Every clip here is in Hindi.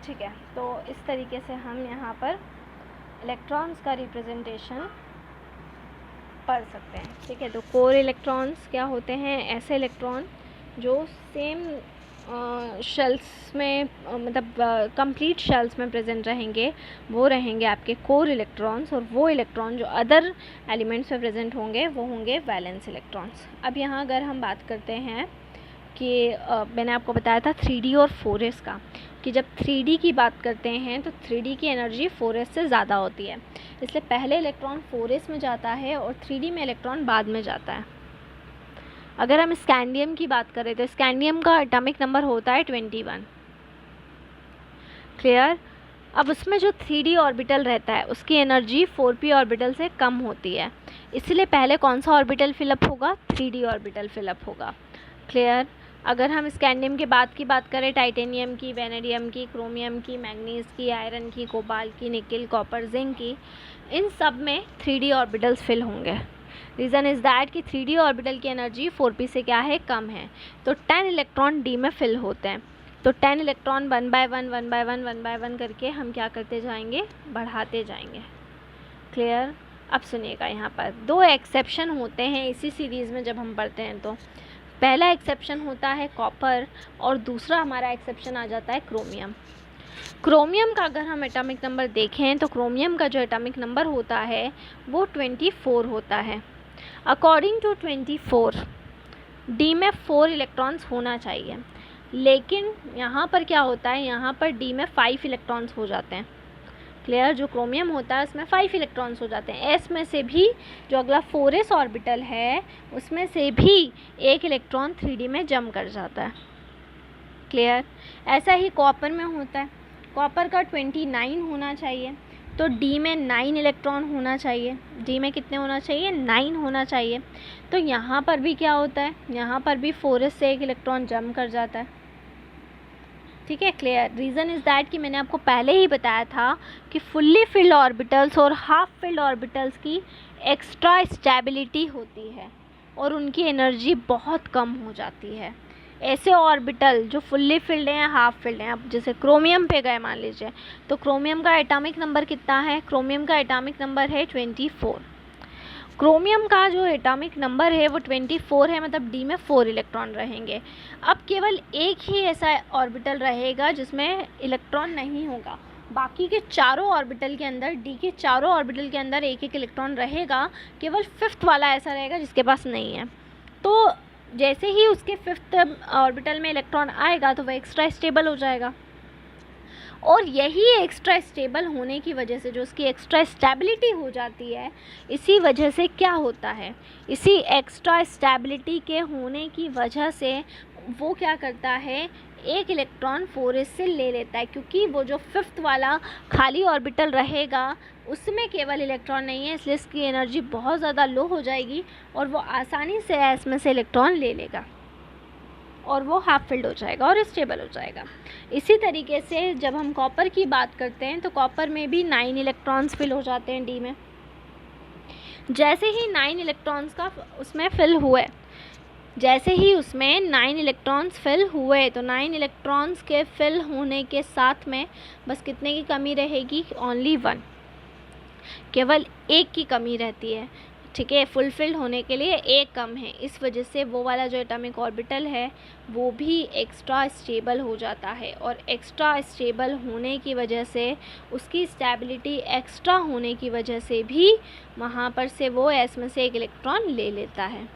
ठीक है, तो इस तरीके से हम यहाँ पर इलेक्ट्रॉन्स का रिप्रेजेंटेशन पढ़ सकते हैं। ठीक है, तो कोर इलेक्ट्रॉन्स क्या होते हैं? ऐसे इलेक्ट्रॉन जो सेम शेल्स में मतलब कंप्लीट शेल्स में प्रेजेंट रहेंगे, वो रहेंगे आपके कोर इलेक्ट्रॉन्स। और वो इलेक्ट्रॉन जो अदर एलिमेंट्स में प्रेजेंट होंगे वो होंगे वैलेंस इलेक्ट्रॉन्स। अब यहाँ अगर हम बात करते हैं कि मैंने आपको बताया था 3D और 4s का, कि जब 3D की बात करते हैं तो 3D की एनर्जी 4s से ज़्यादा होती है, इसलिए पहले इलेक्ट्रॉन 4s में जाता है और 3D में इलेक्ट्रॉन बाद में जाता है। अगर हम स्कैंडियम की बात करें तो स्कैंडियम का एटॉमिक नंबर होता है 21। क्लियर? अब उसमें जो 3D ऑर्बिटल रहता है उसकी एनर्जी 4p ऑर्बिटल से कम होती है, इसलिए पहले कौन सा ऑर्बिटल फिलअप होगा? 3D ऑर्बिटल फिलअप होगा। क्लियर? अगर हम स्कैंडियम के बाद की बात करें, टाइटेनियम की, वेनेडियम की, क्रोमियम की, मैग्नीज की, आयरन की, कोबाल्ट की, निकिल, कॉपर, जिंक की, इन सब में 3D ऑर्बिटल्स फिल होंगे। रीज़न इज़ दैट कि 3D ऑर्बिटल की एनर्जी 4p से क्या है? कम है, तो 10 इलेक्ट्रॉन D में फिल होते हैं। तो 10 इलेक्ट्रॉन 1 by 1 करके हम क्या करते जाएंगे? बढ़ाते जाएंगे। क्लियर? अब सुनिएगा, यहाँ पर 2 एक्सेप्शन होते हैं इसी सीरीज़ में जब हम पढ़ते हैं। तो पहला एक्सेप्शन होता है कॉपर और दूसरा हमारा एक्सेप्शन आ जाता है क्रोमियम। क्रोमियम का अगर हम एटॉमिक नंबर देखें तो क्रोमियम का जो एटॉमिक नंबर होता है वो 24 होता है। अकॉर्डिंग टू 24 डी में 4 इलेक्ट्रॉन्स होना चाहिए, लेकिन यहाँ पर क्या होता है? यहाँ पर डी में 5 इलेक्ट्रॉन्स हो जाते हैं। क्लियर? जो क्रोमियम होता है उसमें 5 इलेक्ट्रॉन्स हो जाते हैं। एस में से भी जो अगला 4s ऑर्बिटल है उसमें से भी एक इलेक्ट्रॉन 3D में जम कर जाता है। क्लियर? ऐसा ही कॉपर में होता है। कॉपर का 29 होना चाहिए, तो डी में 9 इलेक्ट्रॉन होना चाहिए। डी में कितने होना चाहिए? 9 होना चाहिए। तो यहाँ पर भी क्या होता है? यहाँ पर भी 4s से एक इलेक्ट्रॉन जम कर जाता है। ठीक है, क्लियर? रीज़न इज़ दैट कि मैंने आपको पहले ही बताया था कि फुल्ली फिल्ड ऑर्बिटल्स और हाफ फिल्ड ऑर्बिटल्स की एक्स्ट्रा स्टेबिलिटी होती है और उनकी एनर्जी बहुत कम हो जाती है। ऐसे ऑर्बिटल जो फुल्ली फिल्ड हैं या हाफ फिल्ड हैं, अब जैसे क्रोमियम पे गए मान लीजिए, तो क्रोमियम का एटॉमिक नंबर कितना है? क्रोमियम का एटॉमिक नंबर है 24। क्रोमियम का जो एटॉमिक नंबर है वो 24 है, मतलब डी में 4 इलेक्ट्रॉन रहेंगे। अब केवल एक ही ऐसा ऑर्बिटल रहेगा जिसमें इलेक्ट्रॉन नहीं होगा, बाकी के चारों ऑर्बिटल के अंदर, डी के चारों ऑर्बिटल के अंदर एक एक इलेक्ट्रॉन रहेगा। केवल 5th वाला ऐसा रहेगा जिसके पास नहीं है। तो जैसे ही उसके 5th ऑर्बिटल में इलेक्ट्रॉन आएगा तो वह एक्स्ट्रा स्टेबल हो जाएगा, और यही एक्स्ट्रा स्टेबल होने की वजह से, जो उसकी एक्स्ट्रा स्टेबिलिटी हो जाती है, इसी वजह से क्या होता है? इसी एक्स्ट्रा स्टेबिलिटी के होने की वजह से वो क्या करता है? एक इलेक्ट्रॉन 4s से ले लेता है, क्योंकि वो जो 5th वाला खाली ऑर्बिटल रहेगा उसमें केवल इलेक्ट्रॉन नहीं है, इसलिए इसकी एनर्जी बहुत ज़्यादा लो हो जाएगी और वो आसानी से s में से इलेक्ट्रॉन ले लेगा और वो हाफ फिल्ड हो जाएगा और स्टेबल हो जाएगा। इसी तरीके से जब हम कॉपर की बात करते हैं तो कॉपर में भी 9 इलेक्ट्रॉन्स फिल हो जाते हैं डी में। जैसे ही 9 इलेक्ट्रॉन्स का उसमें फिल हुए, जैसे ही उसमें 9 इलेक्ट्रॉन्स फिल हुए, तो 9 इलेक्ट्रॉन्स के फिल होने के साथ में बस कितने की कमी रहेगी? ओनली 1, केवल एक की कमी रहती है। ठीक है, फुलफिल्ड होने के लिए एक कम है, इस वजह से वो वाला जो एटॉमिक ऑर्बिटल है वो भी एक्स्ट्रा स्टेबल हो जाता है, और एक्स्ट्रा स्टेबल होने की वजह से, उसकी स्टेबिलिटी एक्स्ट्रा होने की वजह से भी वहाँ पर से वो s में से एक इलेक्ट्रॉन ले लेता है।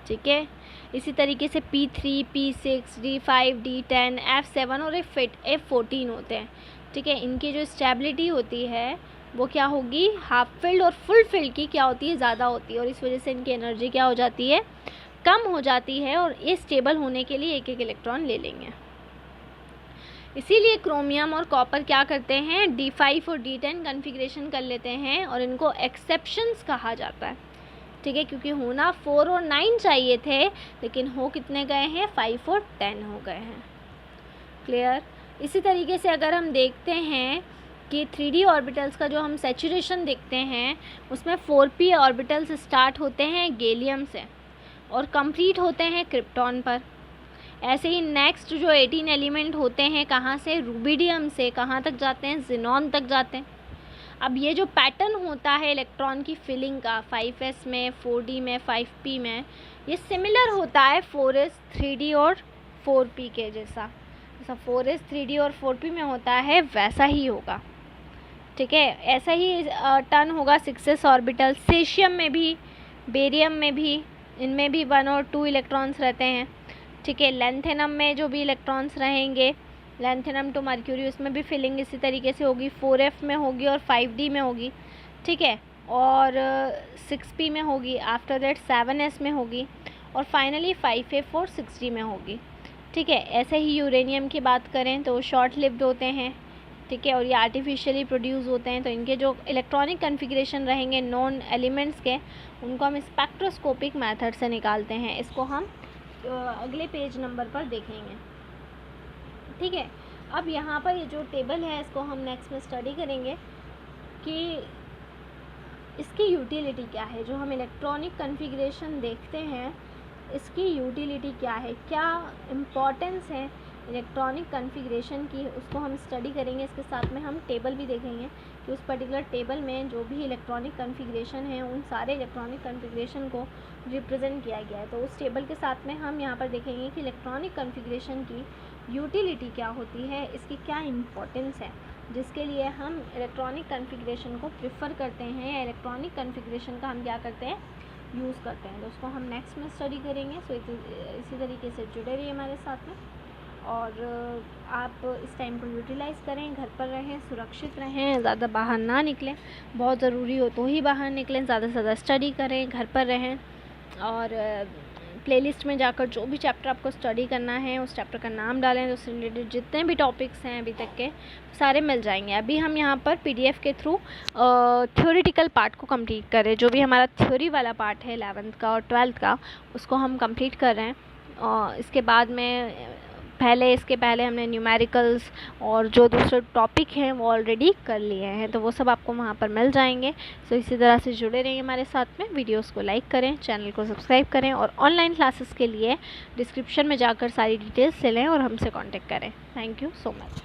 ठीक है, इसी तरीके से P3, P6, D5, D10, F7 और F14 होते हैं। ठीक है, इनकी जो स्टेबिलिटी होती है वो क्या होगी? हाफ फिल्ड और फुल फिल्ड की क्या होती है? ज़्यादा होती है, और इस वजह से इनकी एनर्जी क्या हो जाती है? कम हो जाती है, और ये स्टेबल होने के लिए एक एक इलेक्ट्रॉन ले लेंगे। इसीलिए क्रोमियम और कॉपर क्या करते हैं? D5 और D10 कन्फिग्रेशन कर लेते हैं, और इनको एक्सेप्शंस कहा जाता है। ठीक है, क्योंकि होना 4 और 9 चाहिए थे, लेकिन हो कितने गए हैं? 5 और 10 हो गए हैं। क्लियर? इसी तरीके से अगर हम देखते हैं कि 3D ऑर्बिटल्स का जो हम सैचुरेशन देखते हैं उसमें 4p ऑर्बिटल्स स्टार्ट होते हैं गैलियम से और कंप्लीट होते हैं क्रिप्टॉन पर। ऐसे ही नेक्स्ट जो 18 एलिमेंट होते हैं कहाँ से, रूबिडियम से कहाँ तक जाते हैं, ज़ीनॉन तक जाते हैं। अब ये जो पैटर्न होता है इलेक्ट्रॉन की फिलिंग का 5s में, 4d में, 5p में, ये सिमिलर होता है 4s, 3d और 4p के जैसा 4s, 3d और 4p में होता है वैसा ही होगा, ठीक है। ऐसा ही टर्न होगा 6s ऑर्बिटल, सेशियम में भी, बेरियम में भी, इनमें भी 1 और 2 इलेक्ट्रॉन्स रहते हैं, ठीक है। लेंथेनम में जो भी इलेक्ट्रॉन्स रहेंगे, लेंथेनम टू मर्क्यूरी, उसमें भी फिलिंग इसी तरीके से होगी, 4f में होगी और 5d में होगी, ठीक है, और 6p में होगी, आफ्टर दैट 7s में होगी, और फाइनली 5f और 6d में होगी, ठीक है। ऐसे ही यूरेनियम की बात करें तो शॉर्ट लिव्ड होते हैं, ठीक है, और ये आर्टिफिशियली प्रोड्यूस होते हैं, तो इनके जो इलेक्ट्रॉनिक कन्फिग्रेशन रहेंगे नॉन एलिमेंट्स के, उनको हम स्पेक्ट्रोस्कोपिक मेथड से निकालते हैं। इसको हम अगले पेज नंबर पर देखेंगे, ठीक है। अब यहाँ पर ये जो टेबल है इसको हम नेक्स्ट में स्टडी करेंगे कि इसकी यूटिलिटी क्या है। जो हम इलेक्ट्रॉनिक कन्फिग्रेशन देखते हैं इसकी यूटिलिटी क्या है, क्या इम्पोर्टेंस है इलेक्ट्रॉनिक कन्फिग्रेशन की, उसको हम स्टडी करेंगे। इसके साथ में हम टेबल भी देखेंगे कि उस पर्टिकुलर टेबल में जो भी इलेक्ट्रॉनिक कन्फिग्रेशन है उन सारे इलेक्ट्रॉनिक कन्फिग्रेशन को रिप्रेजेंट किया गया है। तो उस टेबल के साथ में हम यहाँ पर देखेंगे कि इलेक्ट्रॉनिक कन्फिग्रेशन की यूटिलिटी क्या होती है, इसकी क्या इम्पोर्टेंस है, जिसके लिए हम इलेक्ट्रॉनिक कन्फिग्रेशन को प्रिफ़र करते हैं या इलेक्ट्रॉनिक कन्फिग्रेशन का हम क्या करते हैं, यूज़ करते हैं। तो उसको हम नेक्स्ट में स्टडी करेंगे। सो इसी तरीके से जुड़े रहिए हमारे साथ में, और आप इस टाइम को यूटिलाइज़ करें, घर पर रहें, सुरक्षित रहें, ज़्यादा बाहर ना निकलें, बहुत ज़रूरी हो तो ही बाहर निकलें, ज़्यादा से ज़्यादा स्टडी करें, घर पर रहें, और प्लेलिस्ट में जाकर जो भी चैप्टर आपको स्टडी करना है उस चैप्टर का नाम डालें, तो उससे रिलेटेड जितने भी टॉपिक्स हैं अभी तक के सारे मिल जाएंगे। अभी हम यहाँ पर PDF के थ्रू थ्योरेटिकल पार्ट को कंप्लीट करें, जो भी हमारा थ्योरी वाला पार्ट है 11th का और 12th का, उसको हम कंप्लीट कर रहे हैं। और इसके बाद में इसके पहले हमने न्यूमेरिकल्स और जो दूसरे टॉपिक हैं वो ऑलरेडी कर लिए हैं, तो वो सब आपको वहाँ पर मिल जाएंगे। सो इसी तरह से जुड़े रहिए हमारे साथ में, वीडियोस को लाइक करें, चैनल को सब्सक्राइब करें, और ऑनलाइन क्लासेस के लिए डिस्क्रिप्शन में जाकर सारी डिटेल्स ले लें और हमसे कांटेक्ट करें। Thank you so much.